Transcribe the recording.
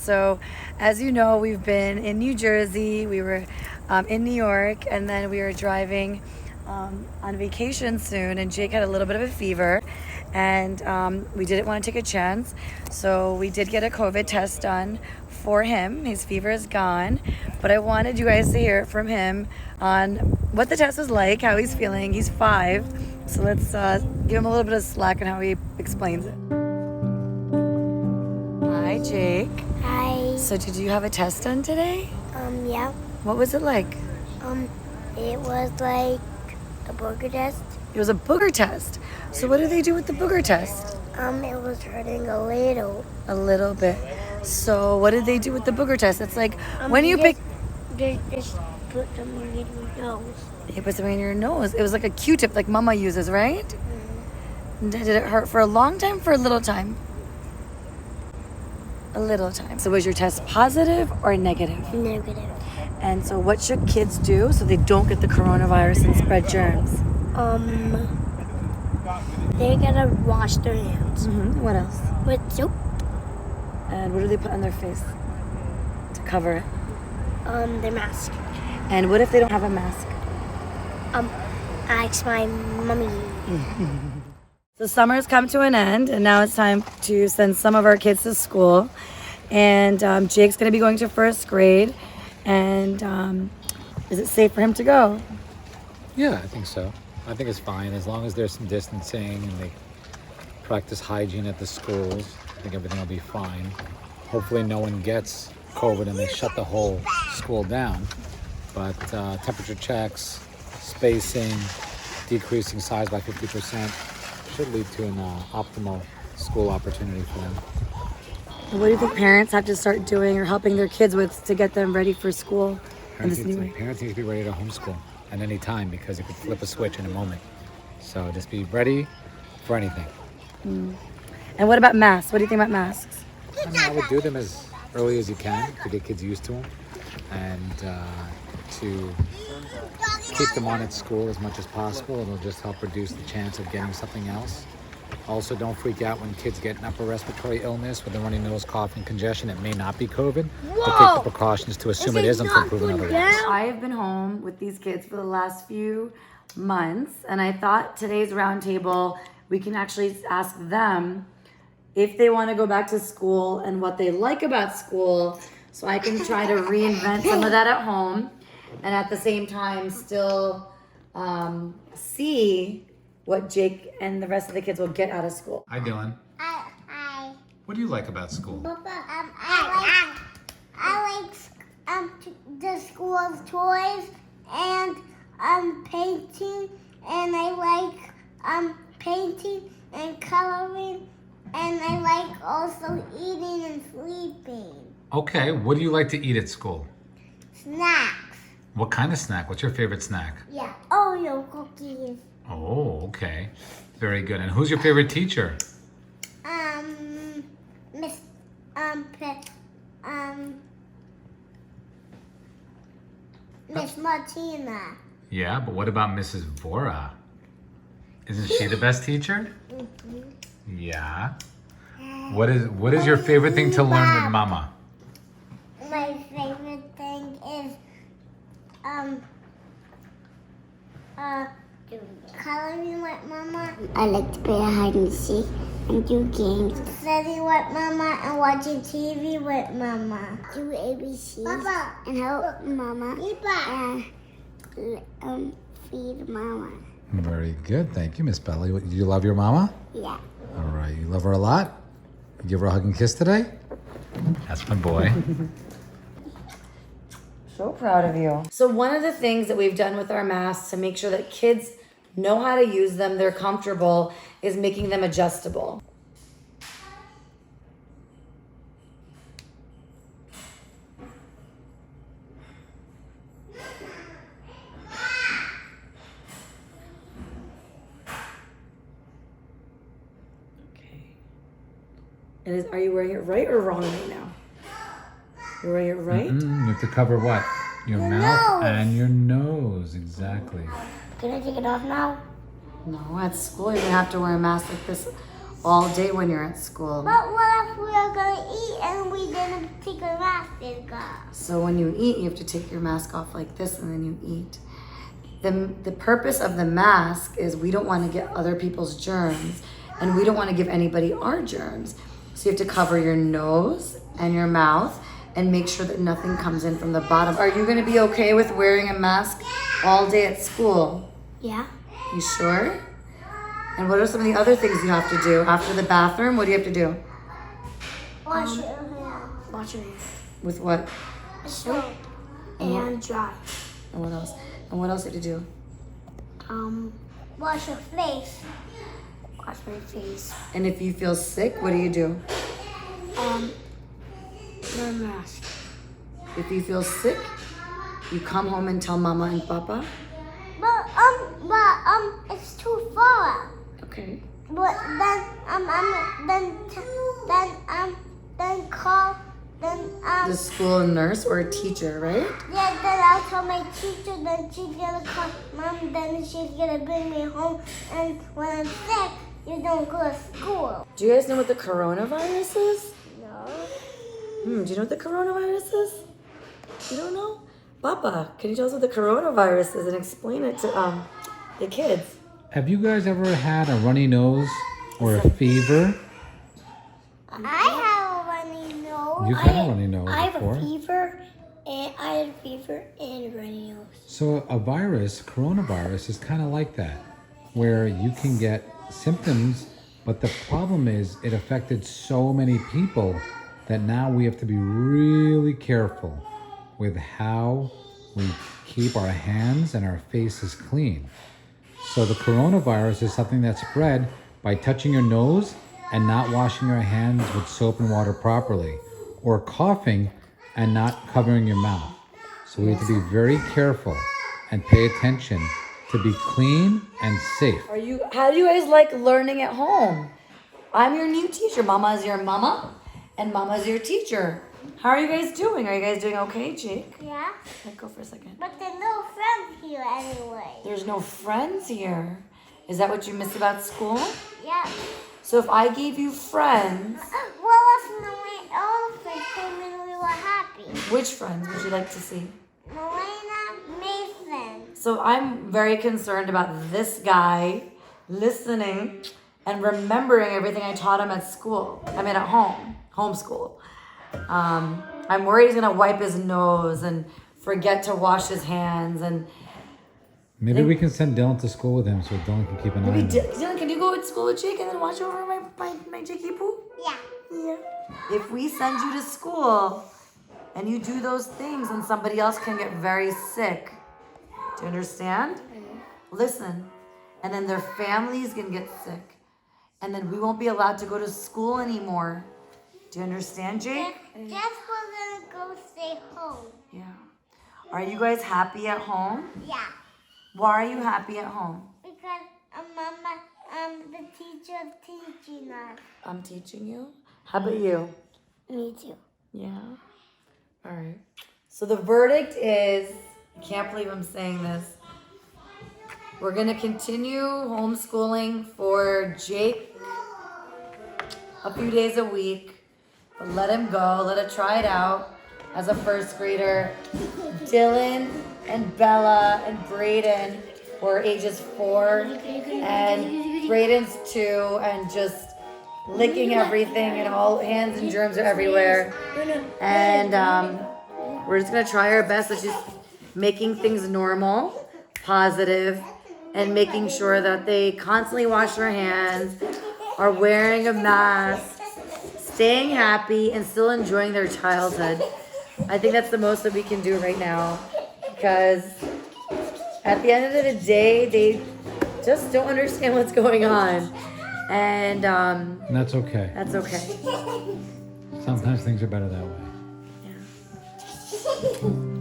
So as you know, we've been in New Jersey, we were in New York, and then we were driving on vacation soon, and Jake had a little bit of a fever, and we didn't want to take a chance, so we did get a COVID test done for him. His fever is gone, but I wanted you guys to hear from him on what the test was like, how he's feeling. He's 5, so let's give him a little bit of slack on how he explains it. Hi, Jake. Hi. So did you have a test done today? Yeah. What was it like? It was like a booger test. It was a booger test. So what do they do with the booger test? It was hurting a little. A little bit. So what did they do with the booger test? It's like when you pick... They just put them in your nose. They put something in your nose. It was like a Q-tip like Mama uses, right? Mm-hmm. Did it hurt for a long time, for a little time? A little time. So was your test positive or negative? Negative. And so what should kids do so they don't get the coronavirus and spread germs? They gotta wash their hands. Mm-hmm. What else? With soap. And what do they put on their face to cover it? Their mask. And what if they don't have a mask? I asked my mommy. So summer's come to an end, and now it's time to send some of our kids to school. And Jake's going to be going to first grade. And is it safe for him to go? Yeah, I think so. I think it's fine as long as there's some distancing and they practice hygiene at the schools. I think everything will be fine. Hopefully no one gets COVID and they shut the whole school down. But temperature checks, spacing, decreasing size by 50% should lead to an optimal school opportunity for them. What do you think parents have to start doing or helping their kids with to get them ready for school in this new way? Parents need to be ready to homeschool at any time because it could flip a switch in a moment. So just be ready for anything. And what about masks? What do you think about masks? I would do them as early as you can to get kids used to them and to keep them on at school as much as possible. It'll just help reduce the chance of getting something else. Also, don't freak out when kids get an upper respiratory illness with a runny nose, cough, and congestion. It may not be COVID, but take the precautions to assume it is until proven otherwise. I have been home with these kids for the last few months, and I thought today's roundtable, we can actually ask them if they want to go back to school and what they like about school, so I can try to reinvent some of that at home, and at the same time still see what Jake and the rest of the kids will get out of school. Hi, Dylan. Hi. What do you like about school? I like the school's toys and painting, and I like painting and coloring, and I like also eating and sleeping. Okay, what do you like to eat at school? Snacks. What kind of snack? What's your favorite snack? Yeah. Oreo cookies. Oh, okay. Very good. And who's your favorite teacher? Miss Miss Martina. Yeah, but what about Mrs. Vora? Isn't she the best teacher? Mm-hmm. Yeah. What is your favorite thing to learn with Mama? My favorite thing is coloring with Mama. I like to play hide and seek and do games. Studying with Mama and watching TV with Mama. Do ABCs Papa. And help Mama. And feed Mama. Very good. Thank you, Miss Belly. Do you love your Mama? Yeah. All right. You love her a lot? You give her a hug and kiss today? That's my boy. So proud of you. So one of the things that we've done with our masks to make sure that kids know how to use them, they're comfortable, is making them adjustable. Okay. And are you wearing it right or wrong right now? You're wearing it right? You have to cover what? Your mouth and your nose. Exactly. Can I take it off now? No, at school you're gonna have to wear a mask like this all day when you're at school. But what if we are going to eat and we didn't take our masks off? So when you eat, you have to take your mask off like this and then you eat. The purpose of the mask is we don't want to get other people's germs and we don't want to give anybody our germs. So you have to cover your nose and your mouth and make sure that nothing comes in from the bottom. Are you going to be okay with wearing a mask all day at school? Yeah. You sure? And what are some of the other things you have to do? After the bathroom, what do you have to do? Wash your hands. Wash your hands. With what? Soap. And dry. And what else? And what else do you have to do? Wash your face. Wash my face. And if you feel sick, what do you do? Wear a mask. If you feel sick, you come home and tell Mama and Papa. But it's too far. Okay. But then call The school nurse or a teacher, right? yeah. Then I'll tell my teacher. Then she's gonna call Mom. Then she's gonna bring me home. And when I'm sick, you don't go to school. Do you guys know what the coronavirus is? No. Do you know what the coronavirus is? You don't know? Papa, can you tell us what the coronavirus is and explain it to the kids? Have you guys ever had a runny nose or a fever? I have a runny nose. You've had a runny nose I have before. a fever, and I had a fever and a runny nose. So a virus, coronavirus, is kind of like that, where you can get symptoms, but the problem is it affected so many people that now we have to be really careful with how we keep our hands and our faces clean. So the coronavirus is something that's spread by touching your nose and not washing your hands with soap and water properly, or coughing and not covering your mouth. So we have to be very careful and pay attention to be clean and safe. How do you guys like learning at home? I'm your new teacher. Mama is your mama and Mama is your teacher. How are you guys doing? Are you guys doing okay, Jake? Yeah. Okay, go for a second. But there's no friends here anyway. There's no friends here. Is that what you miss about school? Yeah. So if I gave you friends, Well, if all the friends came in, we were happy. which friends would you like to see? Melena, Mason. So I'm very concerned about this guy listening and remembering everything I taught him at school. At home, homeschool. I'm worried he's gonna wipe his nose and forget to wash his hands. And Maybe we can send Dylan to school with him so Dylan can keep an eye on him. Dylan, can you go to school with Jake and then watch over my Jakey poo? Yeah. Yeah. If we send you to school and you do those things, then somebody else can get very sick. Do you understand? Listen. And then their families can get sick. And then we won't be allowed to go to school anymore. Do you understand, Jake? Just we're gonna go stay home. Yeah. Are you guys happy at home? Yeah. Why are you happy at home? Because Mama, the teacher is teaching us. I'm teaching you. How about you? Me too. Yeah. All right. So the verdict is, I can't believe I'm saying this. We're going to continue homeschooling for Jake a few days a week. But let him go. Let it try it out as a first grader. Dylan and Bella and Brayden were ages 4 and Brayden's 2 and just licking everything and all hands and germs are everywhere. And we're just gonna try our best at just making things normal, positive, and making sure that they constantly wash their hands, are wearing a mask, staying happy, and still enjoying their childhood. I think that's the most that we can do right now, because at the end of the day, they just don't understand what's going on. And that's okay. that's okay. Sometimes things are better that way. Yeah.